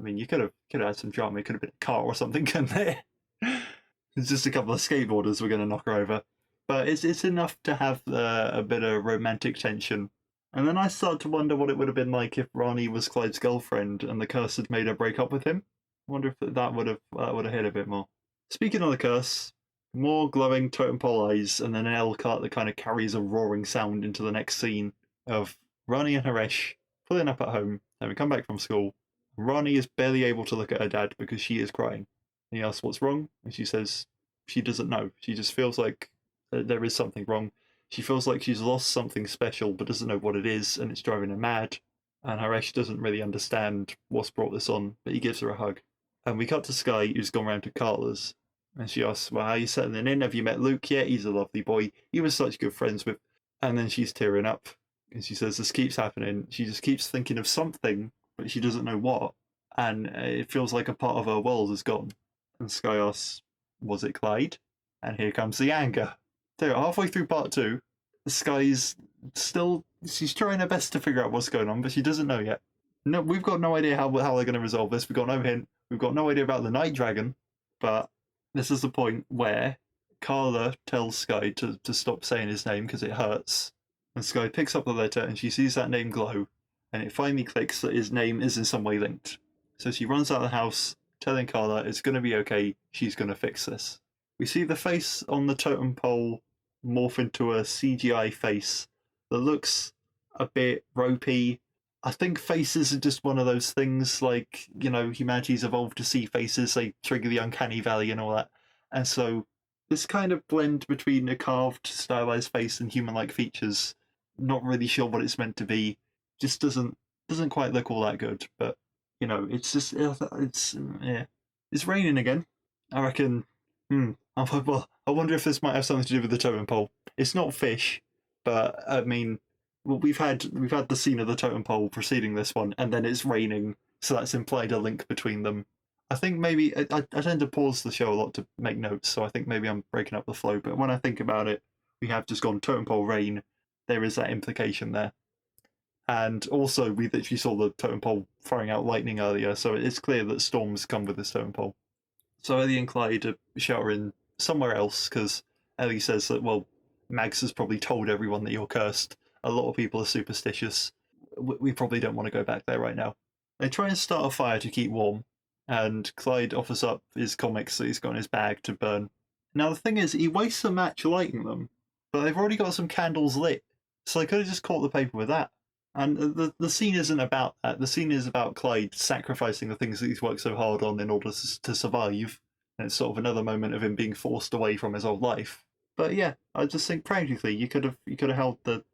you could have had some drama. It could have been a car or something, couldn't it? It's just a couple of skateboarders we're going to knock her over. But it's enough to have a bit of romantic tension. And then I start to wonder what it would have been like if Ronnie was Clyde's girlfriend and the curse had made her break up with him. I wonder if that would have hit a bit more. Speaking of the curse, more glowing totem pole eyes, and then an L cart that kind of carries a roaring sound into the next scene of Ronnie and Haresh pulling up at home, having come back from school. Ronnie is barely able to look at her dad because she is crying. And he asks what's wrong, and she says she doesn't know. She just feels like there is something wrong. She feels like she's lost something special but doesn't know what it is, and it's driving her mad. And Haresh doesn't really understand what's brought this on, but he gives her a hug. And we cut to Sky, who's gone round to Carla's, and she asks, well, how are you settling in? Have you met Luke yet? He's a lovely boy. He was such good friends with... And then she's tearing up, and she says this keeps happening. She just keeps thinking of something, but she doesn't know what. And it feels like a part of her world is gone. And Sky asks, was it Clyde? And here comes the anger. So halfway through part 2, Sky's still, she's trying her best to figure out what's going on, but she doesn't know yet. No, we've got no idea how they're going to resolve this. We've got no hint. We've got no idea about the Night Dragon. But this is the point where Carla tells Sky to stop saying his name because it hurts. And Sky picks up the letter and she sees that name glow. And it finally clicks that his name is in some way linked. So she runs out of the house, telling Carla it's going to be okay. She's going to fix this. We see the face on the totem pole morph into a CGI face that looks a bit ropey. I think faces are just one of those things, like, humanity's evolved to see faces, they trigger the uncanny valley and all that. And so this kind of blend between a carved, stylized face and human-like features, not really sure what it's meant to be, just doesn't quite look all that good. But, it's just, it's raining again. I reckon, well, I wonder if this might have something to do with the totem pole. It's not fish, but I mean, well, we've had the scene of the totem pole preceding this one, and then it's raining, so that's implied a link between them. I think maybe I tend to pause the show a lot to make notes, so I think maybe I'm breaking up the flow. But when I think about it, we have just gone totem pole rain. There is that implication there, and also we literally saw the totem pole throwing out lightning earlier, so it's clear that storms come with this totem pole. So Ellie and Clyde are showering somewhere else because Ellie says that, well, Mags has probably told everyone that you're cursed. A lot of people are superstitious. We probably don't want to go back there right now. They try and start a fire to keep warm, and Clyde offers up his comics that he's got in his bag to burn. Now, the thing is, he wastes a match lighting them, but they've already got some candles lit, so they could have just caught the paper with that. And the scene isn't about that. The scene is about Clyde sacrificing the things that he's worked so hard on in order to survive. And it's sort of another moment of him being forced away from his old life. But yeah, I just think practically you could have held the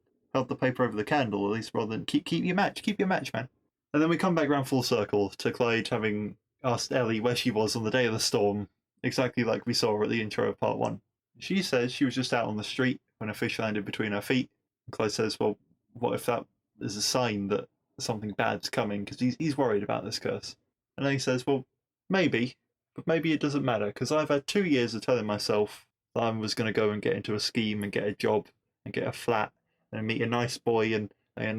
paper over the candle at least, rather than keep your match, man. And then we come back round full circle to Clyde having asked Ellie where she was on the day of the storm, exactly like we saw at the intro of part 1. She says she was just out on the street when a fish landed between her feet. And Clyde says, well, what if that is a sign that something bad's coming, because he's worried about this curse. And then he says, well, maybe, but maybe it doesn't matter, because I've had 2 years of telling myself that I was going to go and get into a scheme and get a job and get a flat and meet a nice boy and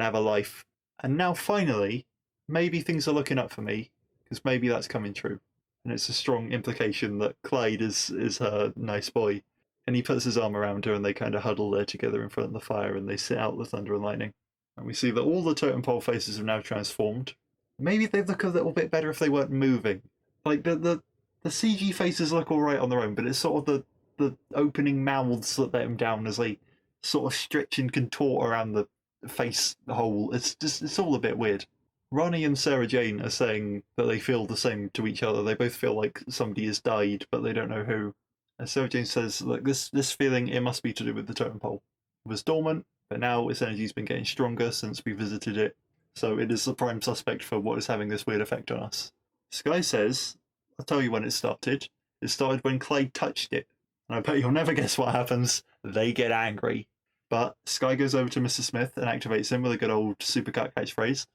have a life. And now finally, maybe things are looking up for me, because maybe that's coming true. And it's a strong implication that Clyde is her nice boy. And he puts his arm around her and they kind of huddle there together in front of the fire and they sit out the thunder and lightning. And we see that all the totem pole faces have now transformed. Maybe they'd look a little bit better if they weren't moving. Like, the CG faces look alright on their own, but it's sort of the opening mouths that let them down as they sort of stretch and contort around the face hole. It's all a bit weird. Ronnie and Sarah Jane are saying that they feel the same to each other. They both feel like somebody has died, but they don't know who. And Sarah Jane says, look, this feeling, it must be to do with the totem pole. It was dormant, but now its energy's been getting stronger since we visited it, so it is the prime suspect for what is having this weird effect on us. Sky says, I'll tell you when it started. It started when Clyde touched it. And I bet you'll never guess what happens. They get angry. But Sky goes over to Mr. Smith and activates him with a good old supercut catchphrase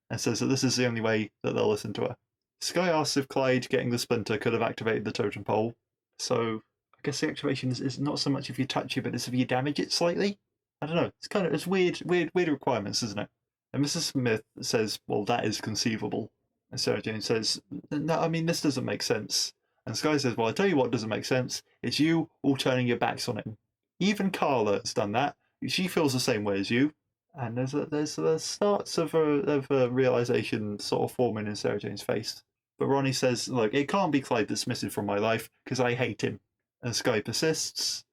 and says that this is the only way that they'll listen to her. Sky asks if Clyde getting the splinter could have activated the totem pole. So I guess the activation is not so much if you touch it, but it's if you damage it slightly. I don't know. It's weird requirements, isn't it? And Mrs. Smith says, well, that is conceivable. And Sarah Jane says, no, I mean, this doesn't make sense. And Sky says, well, I tell you what doesn't make sense. It's you all turning your backs on him. Even Carla has done that. She feels the same way as you. And there's the starts of a realization sort of forming in Sarah Jane's face. But Ronnie says, look, it can't be Clyde that's missing from my life, because I hate him. And Sky persists.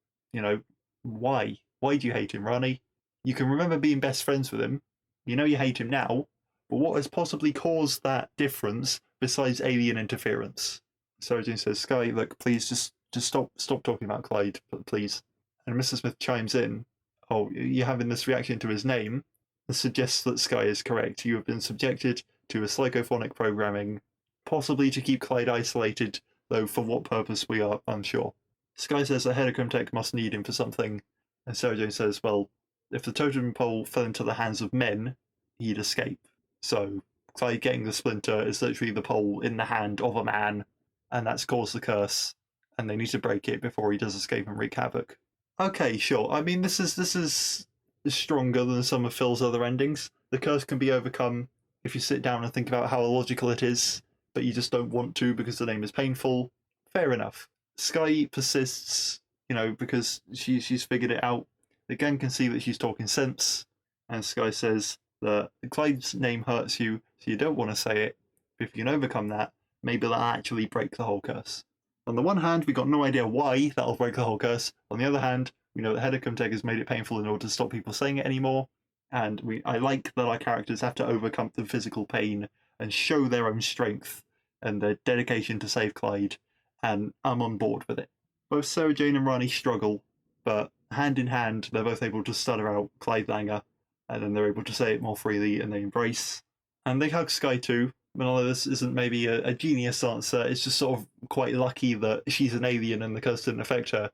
Why? Why do you hate him, Ronnie? You can remember being best friends with him. You know you hate him now. But what has possibly caused that difference besides alien interference? Sarah Jane says, Sky, look, please just stop talking about Clyde, please. And Mr. Smith chimes in, oh, you're having this reaction to his name that suggests that Sky is correct. You have been subjected to a psychophonic programming, possibly to keep Clyde isolated, though for what purpose we are unsure. Sky says that Hedicom Tech must need him for something, and Sarah Jane says, well, if the totem pole fell into the hands of men, he'd escape. So Clyde getting the splinter is literally the pole in the hand of a man, and that's caused the curse. and they need to break it before he does escape and wreak havoc. Okay, sure. I mean, this is stronger than some of Phil's other endings. The curse can be overcome if you sit down and think about how illogical it is, but you just don't want to because the name is painful. Fair enough. Sky persists, because she's figured it out. The gang can see that she's talking sense, and Sky says that Clyde's name hurts you, so you don't want to say it. But if you can overcome that, maybe that'll actually break the whole curse. On the one hand, we got no idea why that'll break the whole curse. On the other hand, we know that Hedecomteg has made it painful in order to stop people saying it anymore. And I like that our characters have to overcome the physical pain and show their own strength and their dedication to save Clyde. And I'm on board with it. Both Sarah Jane and Rani struggle, but hand in hand, they're both able to stutter out Clyde Langer, and then they're able to say it more freely, and they embrace. And they hug Sky too. And although this isn't maybe a genius answer, it's just sort of quite lucky that she's an alien and the curse didn't affect her.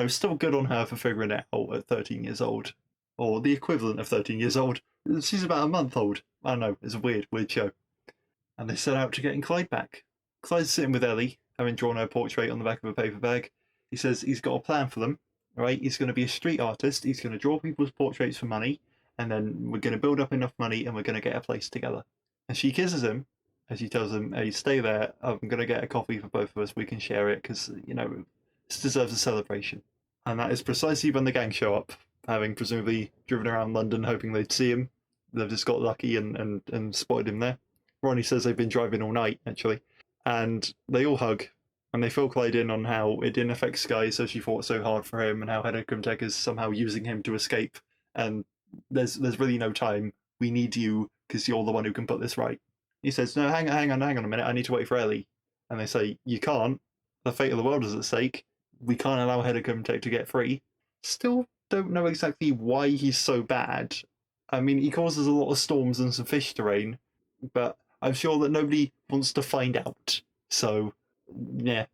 Still good on her for figuring it out at 13 years old. Or the equivalent of 13 years old. She's about a month old. I don't know, it's a weird show. And they set out to getting Clyde back. Clyde's sitting with Ellie, having drawn her portrait on the back of a paper bag. He says he's got a plan for them, right? He's going to be a street artist, he's going to draw people's portraits for money, and then we're going to build up enough money and we're going to get a place together. And she kisses him, and she tells him, hey, stay there, I'm going to get a coffee for both of us, we can share it, because, this deserves a celebration. And that is precisely when the gang show up, having presumably driven around London hoping they'd see him. They've just got lucky and spotted him there. Ronnie says they've been driving all night, actually. And they all hug, and they fill Clyde in on how it didn't affect Sky, so she fought so hard for him, and how Hedecomteg is somehow using him to escape. And there's really no time. We need you, because you're the one who can put this right. He says, no, hang on a minute, I need to wait for Ellie. And they say, you can't. The fate of the world is at stake. We can't allow Hedecomteg to get free. Still don't know exactly why he's so bad. I mean, he causes a lot of storms and some fish terrain, but I'm sure that nobody wants to find out. So, yeah,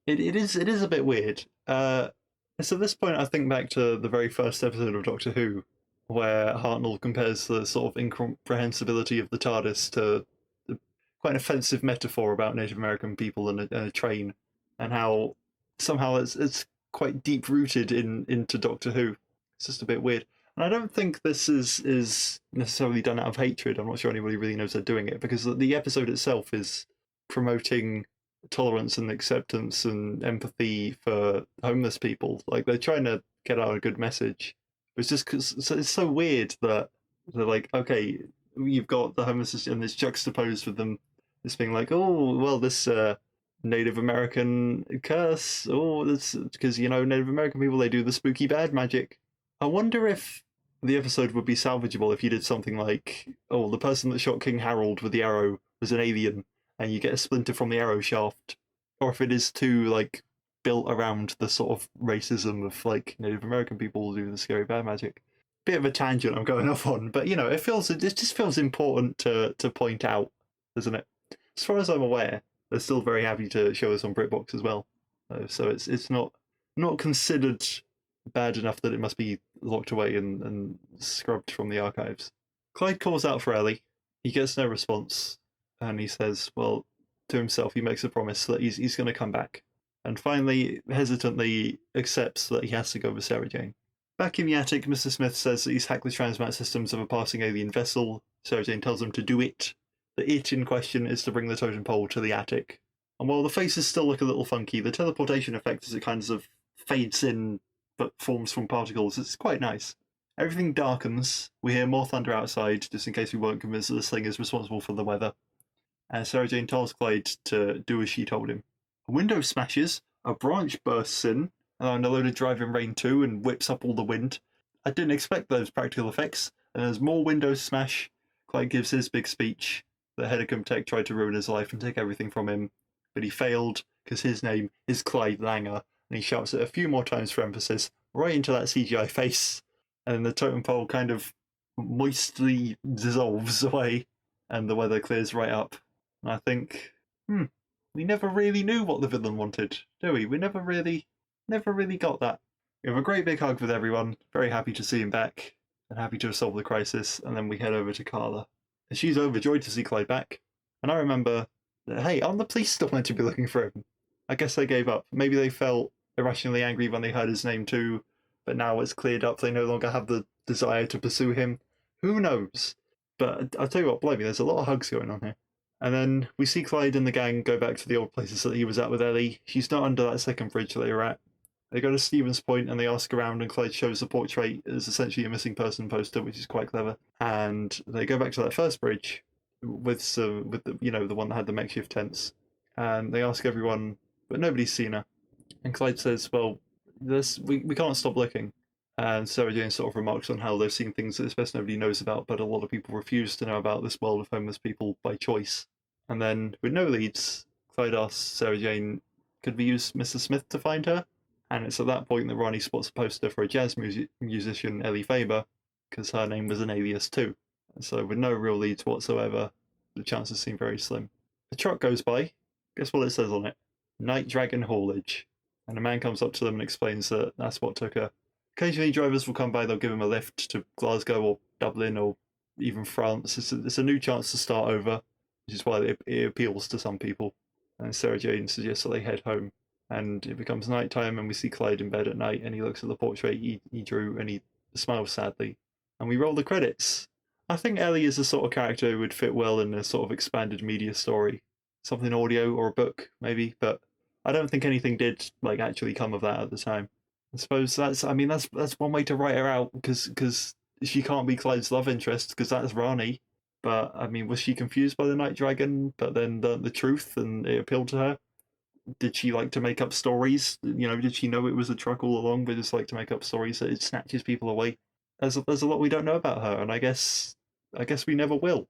it is a bit weird. So at this point, I think back to the very first episode of Doctor Who, where Hartnell compares the sort of incomprehensibility of the TARDIS to quite an offensive metaphor about Native American people and a train, and how somehow it's quite deep rooted into Doctor Who. It's just a bit weird. And I don't think this is necessarily done out of hatred. I'm not sure anybody really knows they're doing it, because the episode itself is promoting tolerance and acceptance and empathy for homeless people. Like, they're trying to get out a good message. It's just because it's so weird that they're like, okay, you've got the homeless and it's juxtaposed with them just being like, oh, well, this Native American curse. Oh, that's because, Native American people, they do the spooky bad magic. I wonder if the episode would be salvageable if you did something like, oh, the person that shot King Harold with the arrow was an alien, and you get a splinter from the arrow shaft. Or if it is too, built around the sort of racism of, Native American people do the scary bad magic. Bit of a tangent I'm going off on, but, it just feels important to point out, doesn't it? As far as I'm aware, they're still very happy to show us on BritBox as well. So it's not considered bad enough that it must be locked away and scrubbed from the archives. Clyde calls out for Ellie. He gets no response, and he says, well, to himself, he makes a promise that he's going to come back. And finally, hesitantly accepts that he has to go with Sarah Jane. Back in the attic, Mr. Smith says that he's hacked the transmat systems of a passing alien vessel. Sarah Jane tells him to do it. The it in question is to bring the totem pole to the attic. And while the faces still look a little funky, the teleportation effect as it kind of fades in but forms from particles, it's quite nice. Everything darkens. We hear more thunder outside, just in case we weren't convinced that this thing is responsible for the weather. And Sarah Jane tells Clyde to do as she told him. A window smashes, a branch bursts in, and a load of driving rain too, and whips up all the wind. I didn't expect those practical effects, and as more windows smash, Clyde gives his big speech that Hedecomteg tried to ruin his life and take everything from him, but he failed because his name is Clyde Langer, and he shouts it a few more times for emphasis, right into that CGI face, and the totem pole kind of moistly dissolves away, and the weather clears right up. And I think, we never really knew what the villain wanted, do we? We never really got that. We have a great big hug with everyone, very happy to see him back, and happy to have solved the crisis, and then we head over to Carla. And she's overjoyed to see Clyde back. And I remember that, hey, aren't the police still meant to be looking for him? I guess they gave up. Maybe they felt irrationally angry when they heard his name too, but now it's cleared up. They no longer have the desire to pursue him. Who knows? But I'll tell you what, blimey, there's a lot of hugs going on here. And then we see Clyde and the gang go back to the old places that he was at with Ellie. She's not under that second bridge they were at. They go to Stevens Point and they ask around, and Clyde shows the portrait as essentially a missing person poster, which is quite clever. And they go back to that first bridge with the one that had the makeshift tents, and they ask everyone, but nobody's seen her. And Clyde says, "Well, we can't stop looking." And Sarah Jane sort of remarks on how they've seen things that it's best nobody knows about, but a lot of people refuse to know about this world of homeless people by choice. And then, with no leads, Clyde asks Sarah Jane, could we use Mr. Smith to find her? And it's at that point that Ronnie spots a poster for a jazz musician, Ellie Faber, because her name was an alias too. And so, with no real leads whatsoever, the chances seem very slim. A truck goes by. Guess what it says on it? Night Dragon Haulage. And a man comes up to them and explains that that's what took her. Occasionally, drivers will come by, they'll give him a lift to Glasgow or Dublin or even France. It's a new chance to start over, which is why it appeals to some people. And Sarah Jane suggests that they head home. And it becomes night time, and we see Clyde in bed at night, and he looks at the portrait he drew, and he smiles sadly. And we roll the credits. I think Ellie is the sort of character who would fit well in a sort of expanded media story. Something audio or a book, maybe, but I don't think anything did actually come of that at the time. I suppose that's one way to write her out, because she can't be Clyde's love interest, because that's Rani. But I mean, was she confused by the Night Dragon, but then the truth, and it appealed to her? Did she like to make up stories? Did she know it was a truck all along, but just like to make up stories that it snatches people away? There's a lot we don't know about her, and I guess we never will.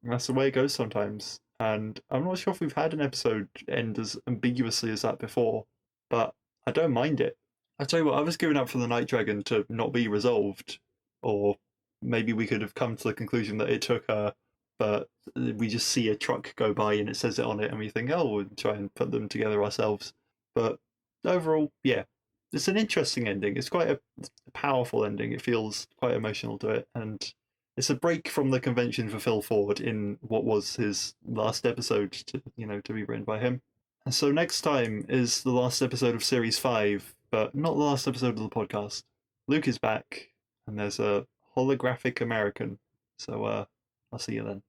And that's the way it goes sometimes. And I'm not sure if we've had an episode end as ambiguously as that before, but I don't mind it. I tell you what, I was giving up for the Night Dragon to not be resolved, or maybe we could have come to the conclusion that it took her, but we just see a truck go by and it says it on it, and we think, oh, we'll try and put them together ourselves. But overall, yeah, it's an interesting ending. It's quite a powerful ending. It feels quite emotional to it, and it's a break from the convention for Phil Ford in what was his last episode to be written by him. And so next time is the last episode of Series 5, but not the last episode of the podcast. Luke is back, and there's a holographic American. So I'll see you then.